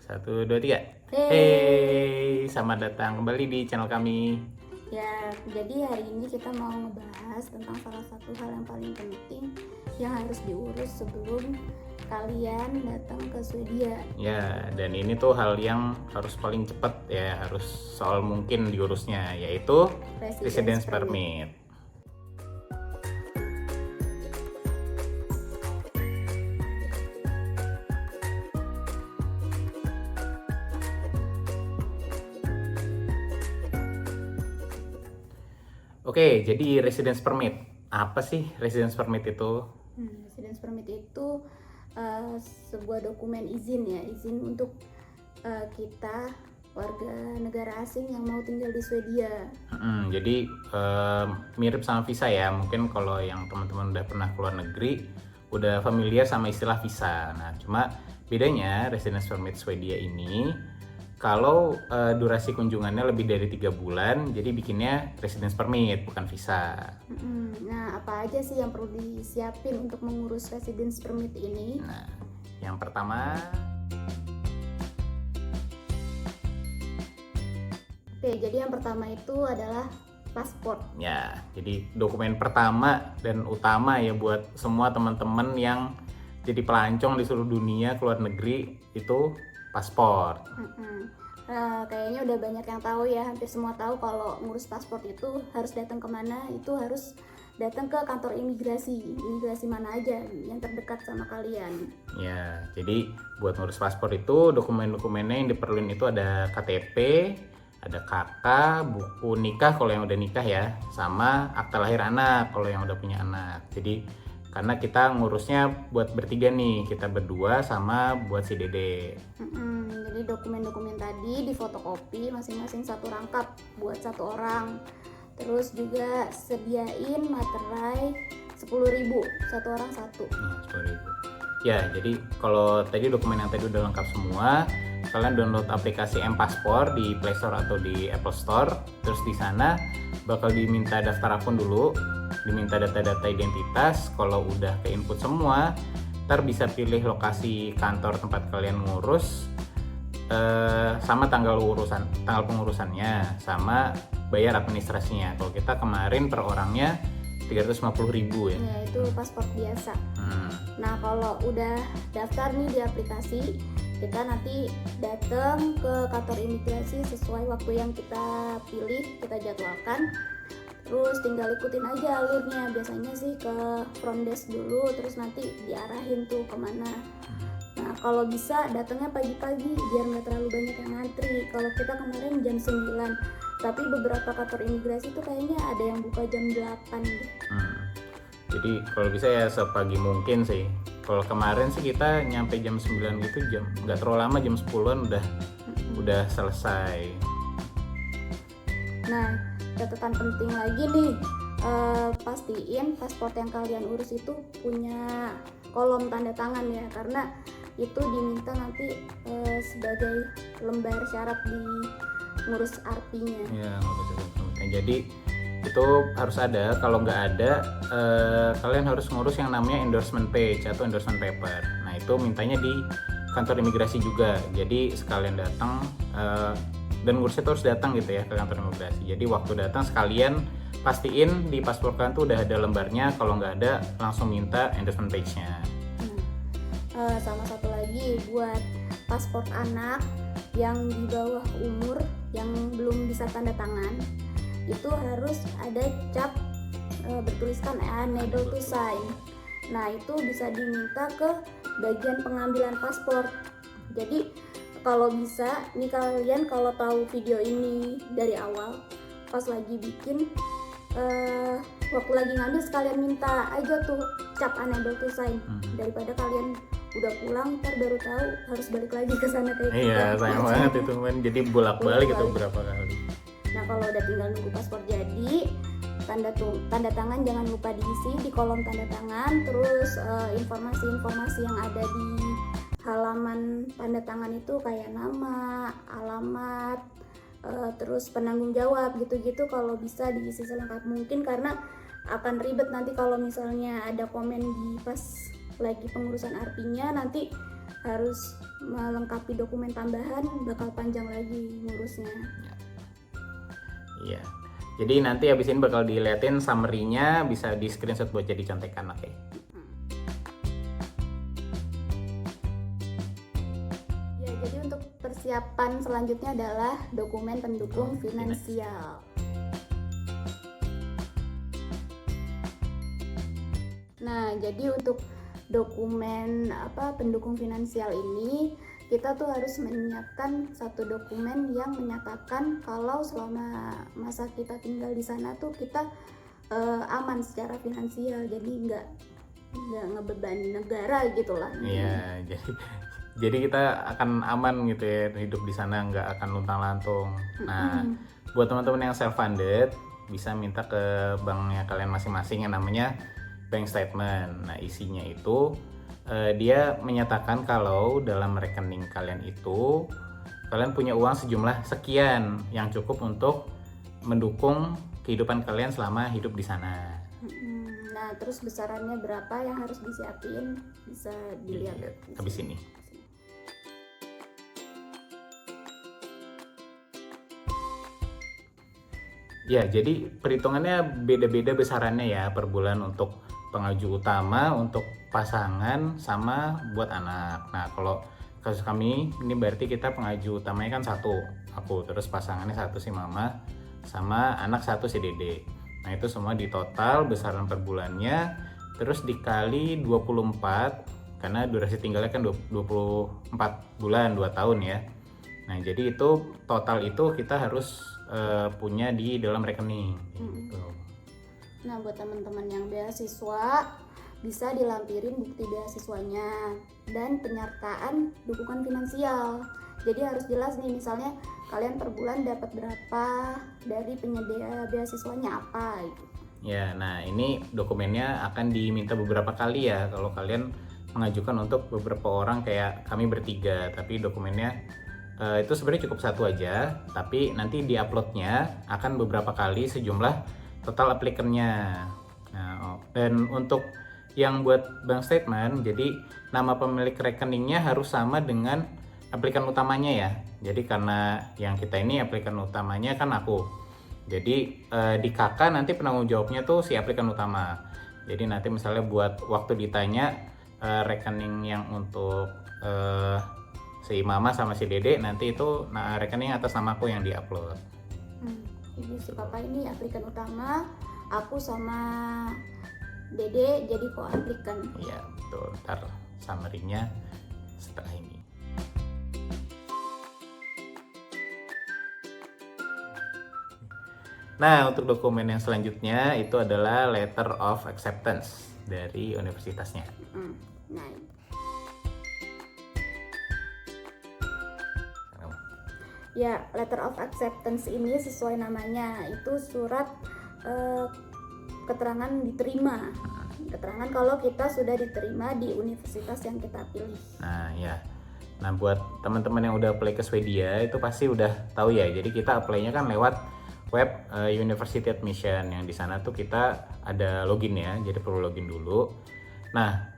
1, 2, 3. Hey. Selamat datang kembali di channel kami. Ya, jadi hari ini kita mau ngebahas tentang salah satu hal yang paling penting yang harus diurus sebelum kalian datang ke Swedia. Ya, dan ini tuh hal yang harus paling cepat ya, harus soal mungkin diurusnya, yaitu Residence Permit. Oke, jadi Residence Permit. Apa sih Residence Permit itu? Residence Permit itu sebuah dokumen izin ya, izin untuk kita warga negara asing yang mau tinggal di Swedia. Jadi mirip sama visa ya. Mungkin kalau yang teman-teman udah pernah keluar negeri, udah familiar sama istilah visa. Nah, cuma bedanya Residence Permit Swedia ini kalau durasi kunjungannya lebih dari 3 bulan, jadi bikinnya Residence Permit, bukan visa. Nah, apa aja sih yang perlu disiapin untuk mengurus Residence Permit ini? Nah, yang pertama, jadi yang pertama itu adalah paspor. ya, jadi dokumen pertama dan utama ya buat semua teman-teman yang jadi pelancong di seluruh dunia keluar negeri itu paspor. Kayaknya udah banyak yang tahu ya, hampir semua tahu kalau ngurus paspor itu harus datang kemana, itu harus datang ke kantor imigrasi mana aja yang terdekat sama kalian. Ya, jadi buat ngurus paspor itu dokumen-dokumennya yang diperluin itu ada KTP, ada KK, buku nikah kalau yang udah nikah ya, sama akta lahir anak kalau yang udah punya anak. Jadi karena kita ngurusnya buat bertiga nih, kita berdua sama buat si Dede. Jadi dokumen-dokumen tadi difotokopi masing-masing satu rangkap buat satu orang. Terus juga sediain materai 10.000, satu orang satu. Ya, 10.000. Ya, jadi kalau tadi dokumen yang tadi udah lengkap semua, kalian download aplikasi M-Paspor di Play Store atau di Apple Store. Terus di sana bakal diminta daftar akun dulu, diminta data-data identitas. Kalau udah ke input semua, ntar bisa pilih lokasi kantor tempat kalian ngurus, sama tanggal pengurusannya, sama bayar administrasinya. Kalau kita kemarin per orangnya 350.000 ya. Ya, itu paspor biasa. Nah, kalau udah daftar nih di aplikasi, kita nanti datang ke kantor imigrasi sesuai waktu yang kita pilih, kita jadwalkan. Terus tinggal ikutin aja alurnya, biasanya sih ke front desk dulu, terus nanti diarahin tuh kemana. Nah, kalau bisa datangnya pagi-pagi biar nggak terlalu banyak yang ngantri. Kalau kita kemarin jam 9, tapi beberapa kantor imigrasi tuh kayaknya ada yang buka jam 8 deh. Jadi kalau bisa ya sepagi mungkin sih. Kalau kemarin sih kita nyampe jam 9 gitu, nggak terlalu lama, jam 10-an udah selesai. Nah, catatan penting lagi nih, pastiin paspor yang kalian urus itu punya kolom tanda tangan ya, karena itu diminta nanti sebagai lembar syarat di ngurus RP-nya. Ya, jadi itu harus ada. Kalau nggak ada, kalian harus ngurus yang namanya endorsement page atau endorsement paper. Nah, itu mintanya di kantor imigrasi juga. Jadi sekalian datang, dan ngurusnya tuh harus datang gitu ya ke kantor imigrasi. Jadi waktu datang sekalian pastiin di paspor kalian tuh udah ada lembarnya. Kalau nggak ada, langsung minta endorsement page-nya. Sama satu lagi, buat paspor anak yang di bawah umur yang belum bisa tanda tangan, itu harus ada cap bertuliskan unable to sign. Nah, itu bisa diminta ke bagian pengambilan paspor. Jadi kalau bisa nih, kalian kalau tahu video ini dari awal, pas lagi bikin, waktu lagi ngambil sekalian minta aja tuh cap unable to sign, daripada kalian udah pulang ntar baru tahu harus balik lagi ke sana kayak gitu. Iya, sayang banget itu kan, jadi bolak-balik itu berapa kali. Nah, kalau udah tinggal nunggu paspor jadi, tanda tangan jangan lupa diisi di kolom tanda tangan. Terus informasi-informasi yang ada di halaman tanda tangan itu kayak nama, alamat, terus penanggung jawab gitu-gitu, kalau bisa diisi selengkap mungkin, karena akan ribet nanti kalau misalnya ada komen di pas lagi pengurusan RP-nya, nanti harus melengkapi dokumen tambahan bakal panjang lagi ngurusnya. Iya. Jadi nanti abis ini bakal diliatin summary-nya, bisa di screenshot buat jadi contekan, oke? Ya, jadi untuk persiapan selanjutnya adalah dokumen pendukung finansial. Nah, jadi untuk dokumen pendukung finansial ini kita tuh harus menyiapkan satu dokumen yang menyatakan kalau selama masa kita tinggal di sana tuh kita aman secara finansial, jadi nggak ngebebani negara gitulah. Iya, jadi kita akan aman gitu ya, hidup di sana nggak akan luntang-lantung. Nah, buat teman-teman yang self funded bisa minta ke banknya kalian masing-masing yang namanya bank statement. Nah, isinya itu dia menyatakan kalau dalam rekening kalian itu kalian punya uang sejumlah sekian yang cukup untuk mendukung kehidupan kalian selama hidup di sana. Nah, terus besarannya berapa yang harus disiapin bisa dilihat habis ini. Ya, jadi perhitungannya beda-beda besarannya ya per bulan untuk pengaju utama, untuk pasangan, sama buat anak. Nah, kalau kasus kami ini berarti kita pengaju utamanya kan satu, aku, terus pasangannya satu si mama, sama anak satu si dede. Nah, itu semua di total besaran per bulannya, terus dikali 24, karena durasi tinggalnya kan 24 bulan, 2 tahun ya. Nah, jadi itu total itu kita harus punya di dalam rekening. Gitu. Nah, buat teman-teman yang beasiswa bisa dilampirin bukti beasiswanya dan penyertaan dukungan finansial. Jadi harus jelas nih, misalnya kalian per bulan dapat berapa dari penyedia beasiswanya apa gitu. Ya, nah ini dokumennya akan diminta beberapa kali ya kalau kalian mengajukan untuk beberapa orang kayak kami bertiga, tapi dokumennya itu sebenarnya cukup satu aja, tapi nanti di uploadnya akan beberapa kali sejumlah total aplikannya. Nah, dan untuk yang buat bank statement, jadi nama pemilik rekeningnya harus sama dengan aplikan utamanya ya. Jadi karena yang kita ini aplikan utamanya kan aku, jadi di KK nanti penanggung jawabnya tuh si aplikan utama. Jadi nanti misalnya buat waktu ditanya rekening yang untuk si mama sama si dede, nanti itu rekening atas namaku yang diupload. Jadi si papa ini aplikan utama, aku sama dede jadi co-aplikan. Iya betul, ntar summary-nya setelah ini. Nah, untuk dokumen yang selanjutnya itu adalah letter of acceptance dari universitasnya. Nah, ya, letter of acceptance ini sesuai namanya, itu surat keterangan diterima. Keterangan kalau kita sudah diterima di universitas yang kita pilih. Nah, ya. Nah, buat teman-teman yang udah apply ke Swedia itu pasti udah tahu ya. Jadi kita apply-nya kan lewat web University Admission, yang di sana tuh kita ada login ya. Jadi perlu login dulu. Nah,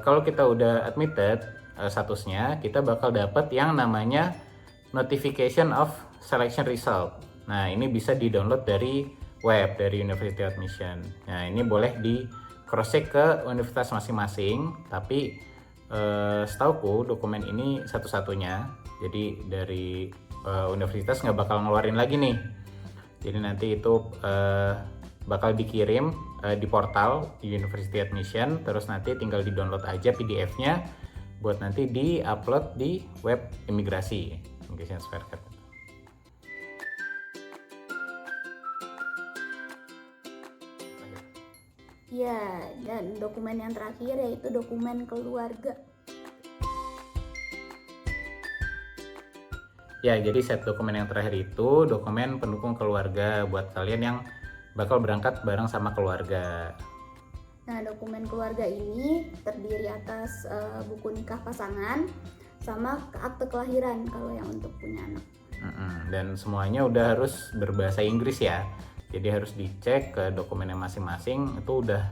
kalau kita udah admitted statusnya, kita bakal dapat yang namanya notification of selection result. Nah, ini bisa di-download dari web dari University Admission. Nah, ini boleh di cross-check ke universitas masing-masing, tapi setauku dokumen ini satu-satunya. Jadi dari universitas nggak bakal ngeluarin lagi nih. Jadi nanti itu bakal dikirim di portal University Admission, terus nanti tinggal di-download aja PDF-nya buat nanti di-upload di web imigrasi. Ya, dan dokumen yang terakhir yaitu dokumen keluarga. Ya, jadi set dokumen yang terakhir itu dokumen pendukung keluarga buat kalian yang bakal berangkat bareng sama keluarga. Nah, dokumen keluarga ini terdiri atas buku nikah pasangan sama akte kelahiran kalau yang untuk punya anak. Dan semuanya udah harus berbahasa Inggris ya. Jadi harus dicek ke dokumennya masing-masing itu udah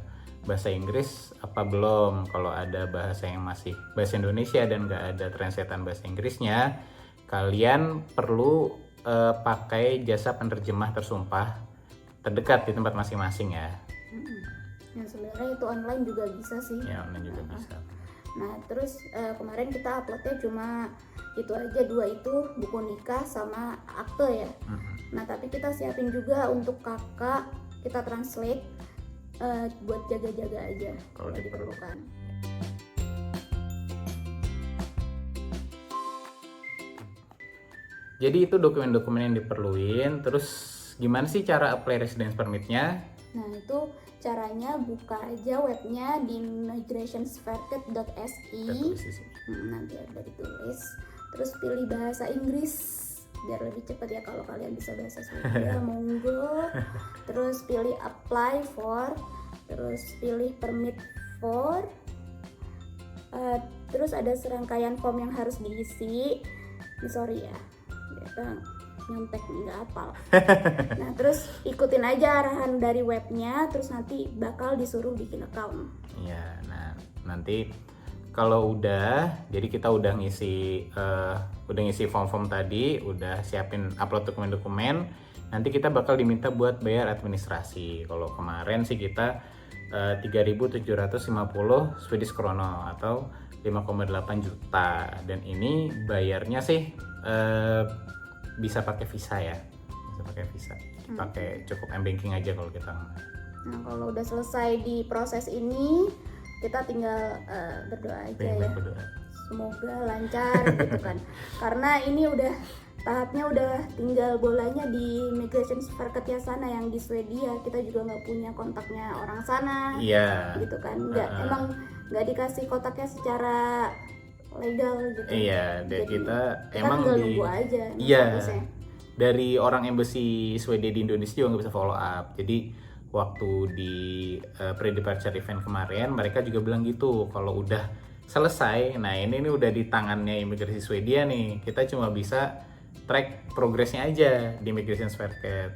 bahasa Inggris apa belum. Kalau ada bahasa yang masih bahasa Indonesia dan nggak ada translatean bahasa Inggrisnya, kalian perlu pakai jasa penerjemah tersumpah terdekat di tempat masing-masing ya. Yang sebenarnya itu online juga bisa sih. Ya, online juga bisa. Nah terus kemarin kita uploadnya cuma itu aja, 2 itu, buku nikah sama akte ya. Nah tapi kita siapin juga untuk kakak, kita translate buat jaga-jaga aja kalau diperlukan. Jadi itu dokumen-dokumen yang diperluin. Terus gimana sih cara apply residence permitnya? Nah itu caranya buka aja webnya di migrationsfairkit.si. Nanti ada ditulis. Terus pilih bahasa Inggris biar lebih cepat ya, kalau kalian bisa bahasa Swedia monggo. Terus pilih apply for, terus pilih permit for. Terus ada serangkaian form yang harus diisi. Sorry ya, nyontek nggak hafal. Nah terus ikutin aja arahan dari webnya, terus nanti bakal disuruh bikin account. Iya, nah nanti kalau udah, jadi kita udah ngisi form-form tadi, udah siapin upload dokumen-dokumen, nanti kita bakal diminta buat bayar administrasi. Kalau kemarin sih kita 3.750 Swedish krono atau 5,8 juta, dan ini bayarnya sih bisa pakai Visa ya, pakai cukup m-banking aja kalau kita. Nah kalau udah selesai di proses ini, kita tinggal berdoa aja ya, semoga lancar gitu kan, karena ini udah tahapnya udah tinggal bolanya di Migrationsverket sana yang di Swedia. Kita juga nggak punya kontaknya orang sana, gitu kan, emang nggak dikasih kontaknya secara legal gitu. Iya, dan kita emang tinggal nunggu aja. Dari orang embassy Swedia di Indonesia juga nggak bisa follow up. Jadi waktu di pre-departure event kemarin mereka juga bilang gitu, kalau udah selesai, nah ini udah di tangannya imigrasi Swedia nih, kita cuma bisa track progresnya aja di Migrationsverket.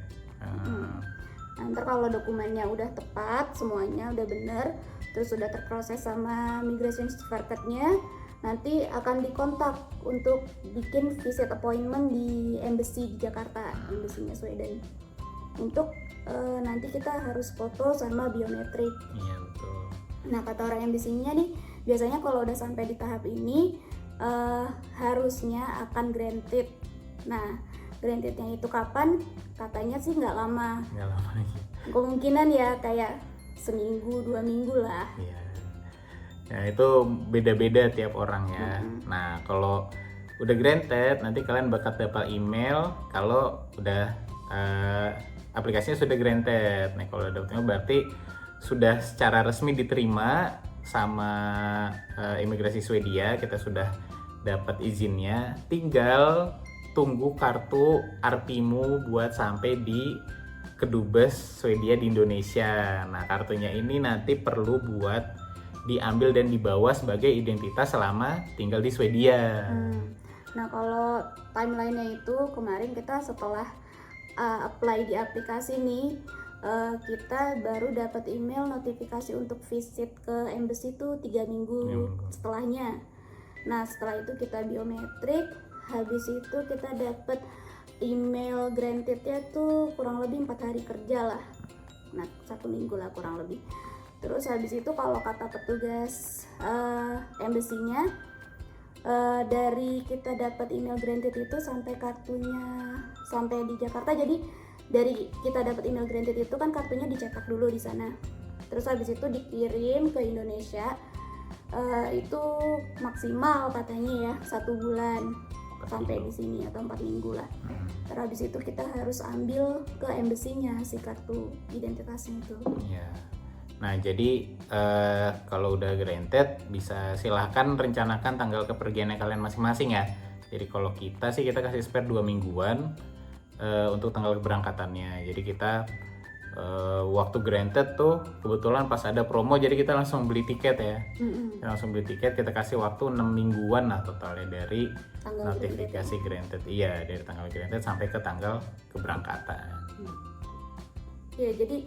Ntar kalau dokumennya udah tepat, semuanya udah bener, terus udah terproses sama Migrationsverketnya, nanti akan dikontak untuk bikin visit appointment di embassy di Jakarta, embassy-nya Sweden. Untuk nanti kita harus foto sama biometrik. Iya betul. Nah kata orang embassy-nya nih, biasanya kalau udah sampai di tahap ini harusnya akan granted. Nah grantednya itu kapan? Katanya sih nggak lama. Kemungkinan ya kayak seminggu 2 minggu lah. Iya. Ya itu beda-beda tiap orang ya. Nah kalau udah granted, nanti kalian bakal dapat email kalau udah aplikasinya sudah granted. Nah kalau udah dapat email berarti sudah secara resmi diterima sama imigrasi Swedia, kita sudah dapat izinnya. Tinggal tunggu kartu ARPI-mu buat sampai di kedubes Swedia di Indonesia. Nah kartunya ini nanti perlu buat diambil dan dibawa sebagai identitas selama tinggal di Swedia. Nah kalau timelinenya itu kemarin kita setelah apply di aplikasi nih, kita baru dapat email notifikasi untuk visit ke embassy itu 3 minggu setelahnya. Nah setelah itu kita biometrik, habis itu kita dapat email grantednya tuh kurang lebih 4 hari kerja lah. Nah 1 minggu lah kurang lebih. Terus habis itu kalau kata petugas embassy-nya, dari kita dapat email granted itu sampai kartunya sampai di Jakarta, jadi dari kita dapat email granted itu kan kartunya dicetak dulu di sana, terus habis itu dikirim ke Indonesia, itu maksimal katanya ya 1 bulan sampai di sini atau 4 minggu lah. Terus habis itu kita harus ambil ke embassy-nya si kartu identitasnya itu. Iya. Nah jadi kalau udah granted, bisa silahkan rencanakan tanggal kepergiannya kalian masing-masing ya. Jadi kalau kita sih kita kasih spare 2 mingguan untuk tanggal keberangkatannya. Jadi kita waktu granted tuh kebetulan pas ada promo, jadi kita langsung beli tiket ya. Kita langsung beli tiket, kita kasih waktu 6 mingguan lah totalnya dari tanggal notifikasi granted. Iya, dari tanggal granted sampai ke tanggal keberangkatan. Ya jadi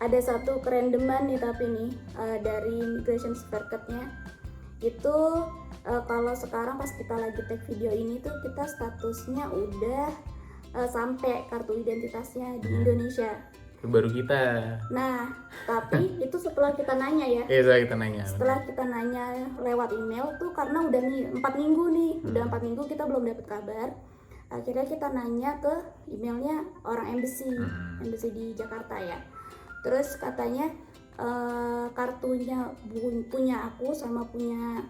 ada satu kerandoman nih tapi nih dari Migration Certificate-nya itu kalau sekarang pas kita lagi take video ini tuh kita statusnya udah sampai kartu identitasnya di Indonesia. Baru kita. Nah, tapi itu setelah kita nanya ya. Setelah kita nanya. Setelah kita nanya lewat email tuh karena udah nih 4 minggu nih, udah 4 minggu kita belum dapet kabar. Akhirnya kita nanya ke emailnya orang embassy di Jakarta ya. Terus katanya kartunya punya aku sama punya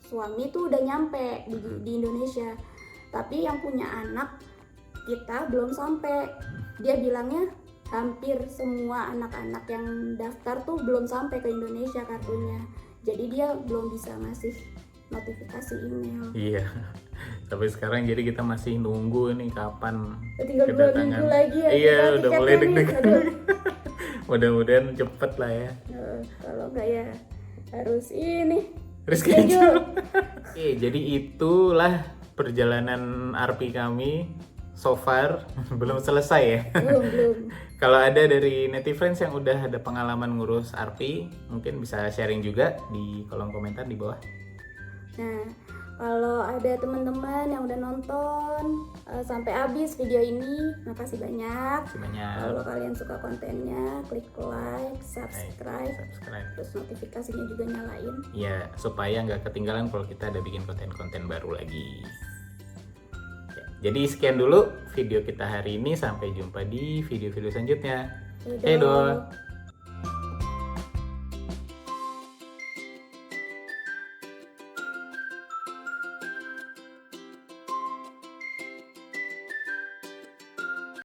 suami tuh udah nyampe di Indonesia. Tapi yang punya anak kita belum sampai. Dia bilangnya hampir semua anak-anak yang daftar tuh belum sampai ke Indonesia kartunya. Jadi dia belum bisa ngasih notifikasi email. Iya. Sampai sekarang jadi kita masih nunggu nih kapan Tinggal 2 minggu lagi ya. Iya, kita udah mulai tiketnya nih. deg-degan. Mudah-mudahan cepet lah ya. Kalau enggak ya harus ini Reschedule. Oke, jadi itulah perjalanan RP kami so far. Belum selesai ya. belum. Kalau ada dari Native Friends yang udah ada pengalaman ngurus RP, mungkin bisa sharing juga di kolom komentar di bawah. Nah, kalau ada teman-teman yang udah nonton sampai habis video ini, makasih banyak. Terima kasih banyak. Kalau kalian suka kontennya, klik like, subscribe, terus notifikasinya juga nyalain. Iya, supaya nggak ketinggalan kalau kita ada bikin konten-konten baru lagi. Ya, jadi sekian dulu video kita hari ini, sampai jumpa di video-video selanjutnya. Dadah. Dadah.